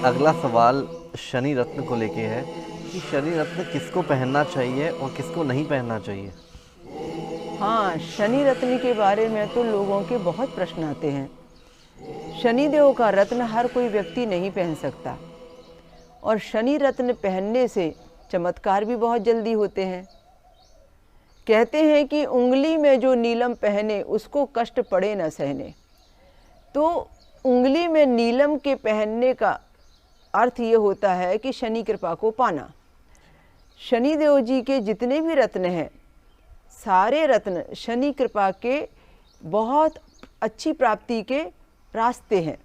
अगला सवाल शनि रत्न को लेके है कि शनि रत्न किसको पहनना चाहिए और किसको नहीं पहनना चाहिए। हाँ, शनि रत्न के बारे में तो लोगों के बहुत प्रश्न आते हैं। शनिदेव का रत्न हर कोई व्यक्ति नहीं पहन सकता और शनि रत्न पहनने से चमत्कार भी बहुत जल्दी होते हैं। कहते हैं कि उंगली में जो नीलम पहने उसको कष्ट पड़े न सहने। तो उंगली में नीलम के पहनने का अर्थ ये होता है कि शनि कृपा को पाना। शनिदेव जी के जितने भी रत्न हैं, सारे रत्न शनि कृपा के बहुत अच्छी प्राप्ति के रास्ते हैं।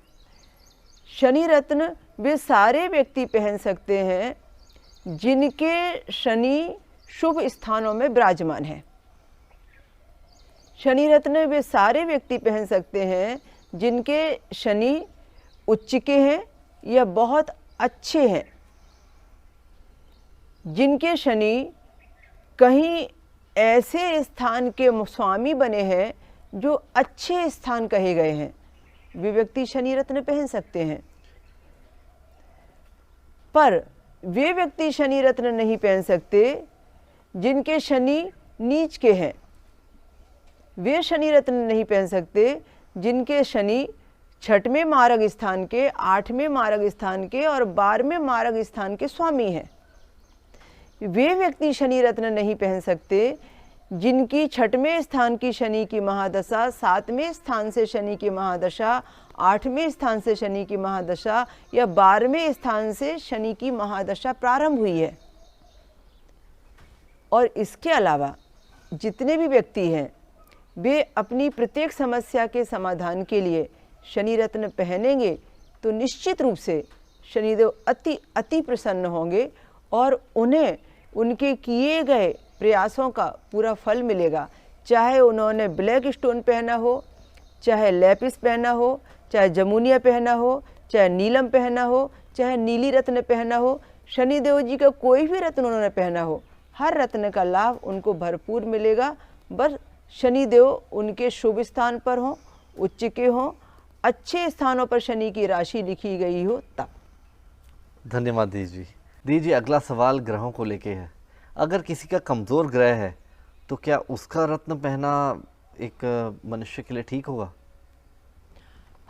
शनि रत्न वे सारे व्यक्ति पहन सकते हैं जिनके शनि शुभ स्थानों में विराजमान है। शनि रत्न वे सारे व्यक्ति पहन सकते हैं जिनके शनि उच्च के हैं या बहुत अच्छे हैं, जिनके शनि कहीं ऐसे स्थान के स्वामी बने हैं जो अच्छे स्थान कहे गए हैं, वे व्यक्ति शनि रत्न पहन सकते हैं। पर वे व्यक्ति शनि रत्न नहीं पहन सकते जिनके शनि नीच के हैं। वे शनि रत्न नहीं पहन सकते जिनके शनि 6वें मार्ग स्थान के, 8वें मार्ग स्थान के और 12वें मार्ग स्थान के स्वामी हैं। वे व्यक्ति शनि रत्न नहीं पहन सकते जिनकी 6वें स्थान की शनि की महादशा, 7वें स्थान से शनि की महादशा, 8वें स्थान से शनि की महादशा या 12वें स्थान से शनि की महादशा प्रारंभ हुई है। और इसके अलावा जितने भी व्यक्ति हैं वे अपनी प्रत्येक समस्या के समाधान के लिए शनि रत्न पहनेंगे तो निश्चित रूप से शनिदेव अति प्रसन्न होंगे और उन्हें उनके किए गए प्रयासों का पूरा फल मिलेगा। चाहे उन्होंने ब्लैक स्टोन पहना हो, चाहे लेपिस पहना हो, चाहे जमुनिया पहना हो, चाहे नीलम पहना हो, चाहे नीली रत्न पहना हो, शनिदेव जी का कोई भी रत्न उन्होंने पहना हो, हर रत्न का लाभ उनको भरपूर मिलेगा। बस शनिदेव उनके शुभ स्थान पर हों, उच्च के हों, अच्छे स्थानों पर शनि की राशि लिखी गई हो तब। धन्यवाद दीदी। अगला सवाल ग्रहों को लेके है। अगर किसी का कमज़ोर ग्रह है तो क्या उसका रत्न पहना एक मनुष्य के लिए ठीक होगा?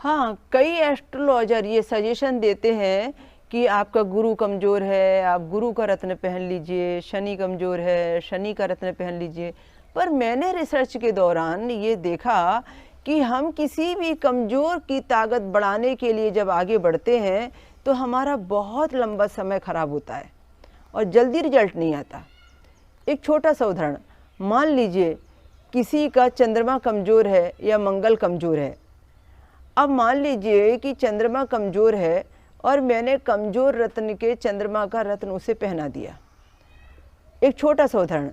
हाँ, कई एस्ट्रोलॉजर ये सजेशन देते हैं कि आपका गुरु कमज़ोर है, आप गुरु का रत्न पहन लीजिए, शनि कमज़ोर है, शनि का रत्न पहन लीजिए। पर मैंने रिसर्च के दौरान ये देखा कि हम किसी भी कमज़ोर की ताकत बढ़ाने के लिए जब आगे बढ़ते हैं तो हमारा बहुत लंबा समय खराब होता है और जल्दी रिजल्ट नहीं आता। एक छोटा सा उदाहरण, मान लीजिए किसी का चंद्रमा कमज़ोर है या मंगल कमज़ोर है। अब मान लीजिए कि चंद्रमा कमज़ोर है और मैंने कमज़ोर रत्न के चंद्रमा का रत्न उसे पहना दिया। एक छोटा सा उदाहरण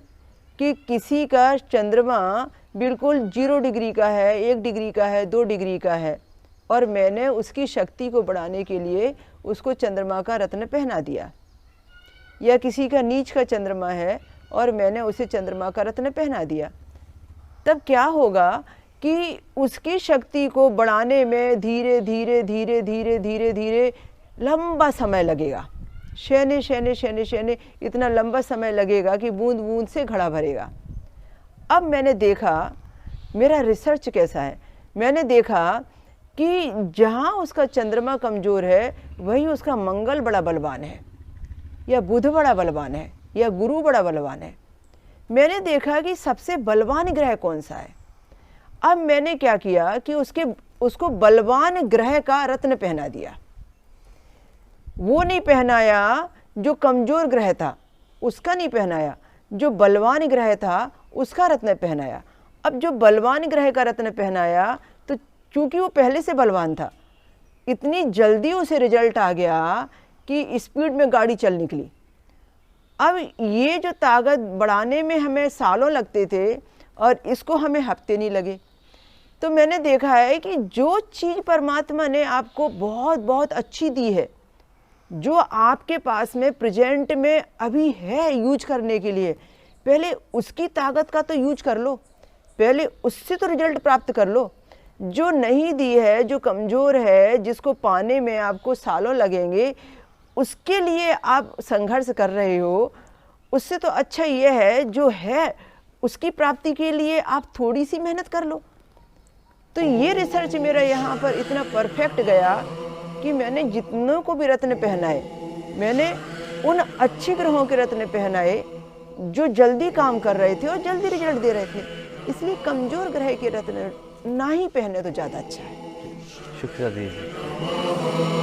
कि किसी का चंद्रमा बिल्कुल 0 डिग्री का है, 1 डिग्री का है, 2 डिग्री का है और मैंने उसकी शक्ति को बढ़ाने के लिए उसको चंद्रमा का रत्न पहना दिया। या किसी का नीच का चंद्रमा है और मैंने उसे चंद्रमा का रत्न पहना दिया, तब क्या होगा कि उसकी शक्ति को बढ़ाने में धीरे धीरे धीरे धीरे धीरे धीरे लंबा समय लगेगा। शैने शैने शैने शैने इतना लंबा समय लगेगा कि बूंद बूंद से घड़ा भरेगा। अब मैंने देखा, मेरा रिसर्च कैसा है, मैंने देखा कि जहाँ उसका चंद्रमा कमज़ोर है वहीं उसका मंगल बड़ा बलवान है या बुध बड़ा बलवान है या गुरु बड़ा बलवान है। मैंने देखा कि सबसे बलवान ग्रह कौन सा है। अब मैंने क्या किया कि उसको बलवान ग्रह का रत्न पहना दिया। वो नहीं पहनाया जो कमज़ोर ग्रह था उसका नहीं पहनाया, जो बलवान ग्रह था उसका रत्न पहनाया। अब जो बलवान ग्रह का रत्न पहनाया तो चूंकि वो पहले से बलवान था, इतनी जल्दी उसे रिजल्ट आ गया कि स्पीड में गाड़ी चल निकली। अब ये जो ताकत बढ़ाने में हमें सालों लगते थे और इसको हमें हफ्ते नहीं लगे। तो मैंने देखा है कि जो चीज़ परमात्मा ने आपको बहुत बहुत अच्छी दी है, जो आपके पास में प्रेजेंट में अभी है यूज करने के लिए, पहले उसकी ताकत का तो यूज कर लो, पहले उससे तो रिजल्ट प्राप्त कर लो। जो नहीं दी है, जो कमज़ोर है, जिसको पाने में आपको सालों लगेंगे, उसके लिए आप संघर्ष कर रहे हो, उससे तो अच्छा ये है जो है उसकी प्राप्ति के लिए आप थोड़ी सी मेहनत कर लो। तो ये रिसर्च मेरा यहाँ पर इतना परफेक्ट गया कि मैंने जितनों को भी रत्न पहनाए, मैंने उन अच्छे ग्रहों के रत्न पहनाए जो जल्दी काम कर रहे थे और जल्दी रिजल्ट दे रहे थे। इसलिए कमज़ोर ग्रह के रत्न ना ही पहने तो ज़्यादा अच्छा है। शुक्रिया दीदी जी।